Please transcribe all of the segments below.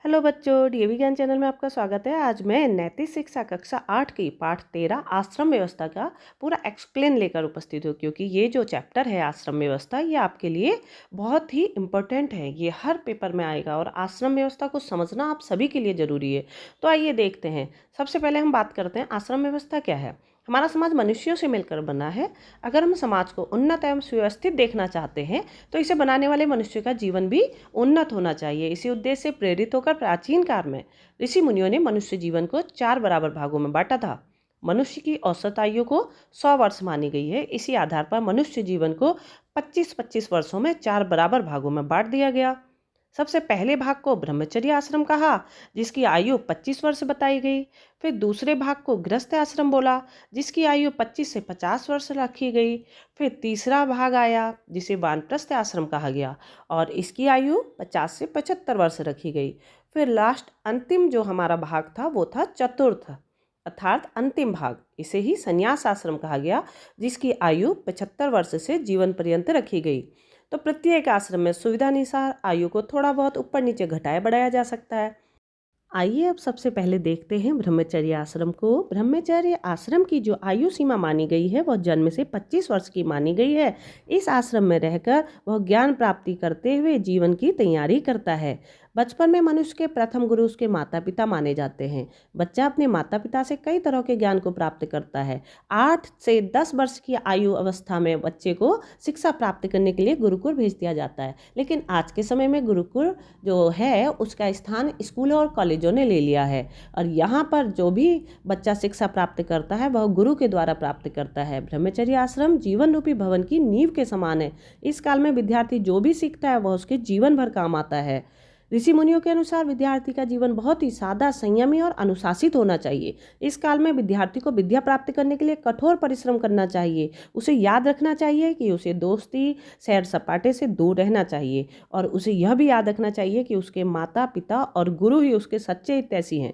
Hello बच्चों, DAV ज्ञान channel में आपका स्वागत है। आज मैं नैतिक शिक्षा कक्षा 8 की पाठ 13 आश्रम व्यवस्था का पूरा एक्सप्लेन लेकर उपस्थित हूँ, क्योंकि ये जो चैप्टर है आश्रम व्यवस्था, ये आपके लिए बहुत ही इम्पोर्टेंट है। ये हर पेपर में आएगा और आश्रम व्यवस्था को समझना आप सभी के लिए ज़रूरी है। तो आइए देखते हैं। सबसे पहले हम बात करते हैं आश्रम व्यवस्था क्या है। हमारा समाज मनुष्यों से मिलकर बना है। अगर हम समाज को उन्नत एवं सुव्यवस्थित देखना चाहते हैं तो इसे बनाने वाले मनुष्य का जीवन भी उन्नत होना चाहिए। इसी उद्देश्य से प्रेरित होकर प्राचीन काल में ऋषि मुनियों ने मनुष्य जीवन को 4 बराबर भागों में बांटा था। मनुष्य की औसत आयु को 100 वर्ष मानी गई है। इसी आधार पर मनुष्य जीवन को 25-25 वर्षों में 4 बराबर भागों में बांट दिया गया। सबसे पहले भाग को ब्रह्मचर्य आश्रम कहा, जिसकी आयु 25 वर्ष बताई गई। फिर दूसरे भाग को गृहस्थ आश्रम बोला, जिसकी आयु 25 से 50 वर्ष रखी गई। फिर तीसरा भाग आया जिसे वानप्रस्थ आश्रम कहा गया और इसकी आयु 50 से 75 वर्ष रखी गई। फिर लास्ट अंतिम जो हमारा भाग था वो था चतुर्थ अर्थात अंतिम भाग, इसे ही संन्यास आश्रम कहा गया, जिसकी आयु 75 वर्ष से जीवन पर्यंत रखी गई। तो प्रत्येक आश्रम में सुविधानुसार आयु को थोड़ा बहुत ऊपर नीचे घटाया बढ़ाया जा सकता है। आइए अब सबसे पहले देखते हैं ब्रह्मचर्य आश्रम को। ब्रह्मचर्य आश्रम की जो आयु सीमा मानी गई है वह जन्म से 25 वर्ष की मानी गई है। इस आश्रम में रहकर वह ज्ञान प्राप्ति करते हुए जीवन की तैयारी करता है। बचपन में मनुष्य के प्रथम गुरु उसके माता पिता माने जाते हैं। बच्चा अपने माता पिता से कई तरह के ज्ञान को प्राप्त करता है। 8 से 10 वर्ष की आयु अवस्था में बच्चे को शिक्षा प्राप्त करने के लिए गुरुकुल भेज दिया जाता है, लेकिन आज के समय में गुरुकुल जो है उसका स्थान स्कूलों और कॉलेजों ने ले लिया है और यहाँ पर जो भी बच्चा शिक्षा प्राप्त करता है वह गुरु के द्वारा प्राप्त करता है। ब्रह्मचर्य आश्रम जीवन रूपी भवन की नींव के समान है। इस काल में विद्यार्थी जो भी सीखता है वह उसके जीवन भर काम आता है। ऋषि मुनियों के अनुसार विद्यार्थी का जीवन बहुत ही सादा, संयमी और अनुशासित होना चाहिए। इस काल में विद्यार्थी को विद्या प्राप्त करने के लिए कठोर परिश्रम करना चाहिए। उसे याद रखना चाहिए कि उसे दोस्ती, सैर सपाटे से दूर रहना चाहिए और उसे यह भी याद रखना चाहिए कि उसके माता पिता और गुरु ही उसके सच्चे हितैषी हैं।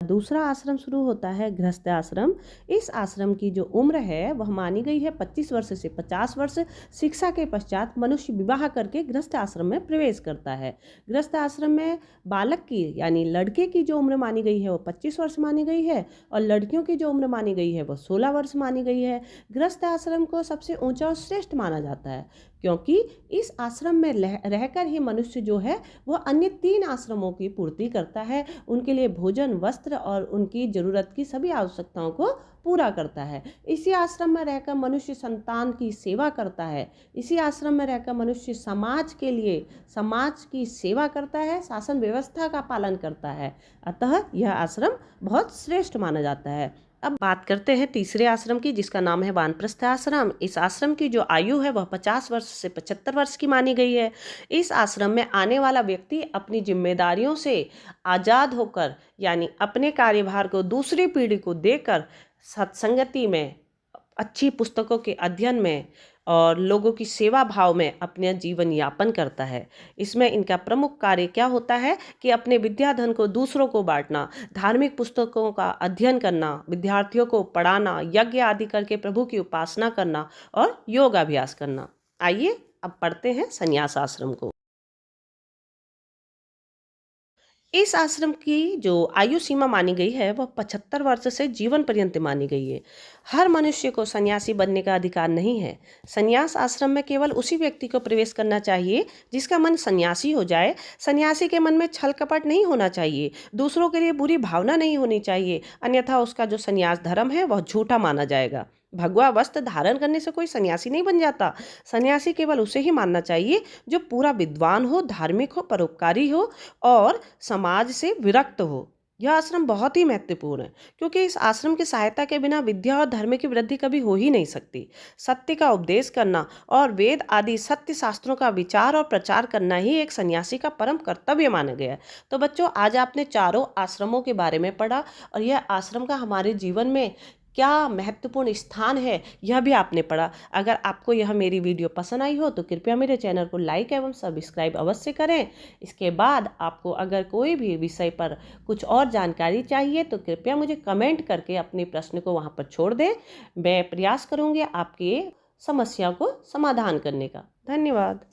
दूसरा आश्रम शुरू होता है गृहस्थ आश्रम। इस आश्रम की जो उम्र है वह मानी गई है 25 वर्ष से 50 वर्ष। शिक्षा के पश्चात मनुष्य विवाह करके गृहस्थ आश्रम में प्रवेश करता है। गृहस्थ आश्रम में बालक की यानी लड़के की जो उम्र मानी गई है वो 25 वर्ष मानी गई है और लड़कियों की जो उम्र मानी गई है वो 16 वर्ष मानी गई है। गृहस्थ आश्रम को सबसे ऊंचा और श्रेष्ठ माना जाता है, क्योंकि इस आश्रम में रहकर ही मनुष्य जो है वह अन्य 3 आश्रमों की पूर्ति करता है। उनके लिए भोजन, वस्त्र और उनकी जरूरत की सभी आवश्यकताओं को पूरा करता है। इसी आश्रम में रहकर मनुष्य संतान की सेवा करता है। इसी आश्रम में रहकर मनुष्य समाज के लिए समाज की सेवा करता है, शासन व्यवस्था का पालन करता है। अतः यह आश्रम बहुत श्रेष्ठ माना जाता है। अब बात करते हैं तीसरे आश्रम की, जिसका नाम है वानप्रस्थ आश्रम। इस आश्रम की जो आयु है वह 50 वर्ष से 75 वर्ष की मानी गई है। इस आश्रम में आने वाला व्यक्ति अपनी जिम्मेदारियों से आज़ाद होकर यानी अपने कार्यभार को दूसरी पीढ़ी को देकर सत्संगति में, अच्छी पुस्तकों के अध्ययन में और लोगों की सेवा भाव में अपना जीवन यापन करता है। इसमें इनका प्रमुख कार्य क्या होता है कि अपने विद्याधन को दूसरों को बांटना, धार्मिक पुस्तकों का अध्ययन करना, विद्यार्थियों को पढ़ाना, यज्ञ आदि करके प्रभु की उपासना करना और योग अभ्यास करना। आइए अब पढ़ते हैं संन्यास आश्रम को। इस आश्रम की जो आयु सीमा मानी गई है वह 75 वर्ष से जीवन पर्यंत मानी गई है। हर मनुष्य को सन्यासी बनने का अधिकार नहीं है। संन्यास आश्रम में केवल उसी व्यक्ति को प्रवेश करना चाहिए जिसका मन सन्यासी हो जाए। सन्यासी के मन में छल कपट नहीं होना चाहिए, दूसरों के लिए बुरी भावना नहीं होनी चाहिए, अन्यथा उसका जो सन्यास धर्म है वह झूठा माना जाएगा। भगवा वस्त्र धारण करने से कोई सन्यासी नहीं बन जाता। सन्यासी केवल उसे ही मानना चाहिए जो पूरा विद्वान हो, धार्मिक हो, परोपकारी हो और समाज से विरक्त हो। यह आश्रम बहुत ही महत्वपूर्ण है, क्योंकि इस आश्रम की सहायता के बिना विद्या और धर्म की वृद्धि कभी हो ही नहीं सकती। सत्य का उपदेश करना और वेद आदि सत्य शास्त्रों का विचार और प्रचार करना ही एक सन्यासी का परम कर्तव्य माना गया है। तो बच्चों, आज आपने चारों आश्रमों के बारे में पढ़ा और यह आश्रम का हमारे जीवन में क्या महत्वपूर्ण स्थान है यह भी आपने पढ़ा। अगर आपको यह मेरी वीडियो पसंद आई हो तो कृपया मेरे चैनल को लाइक एवं सब्सक्राइब अवश्य करें। इसके बाद आपको अगर कोई भी विषय पर कुछ और जानकारी चाहिए तो कृपया मुझे कमेंट करके अपने प्रश्न को वहां पर छोड़ दें। मैं प्रयास करूंगी आपकी समस्या को समाधान करने का। धन्यवाद।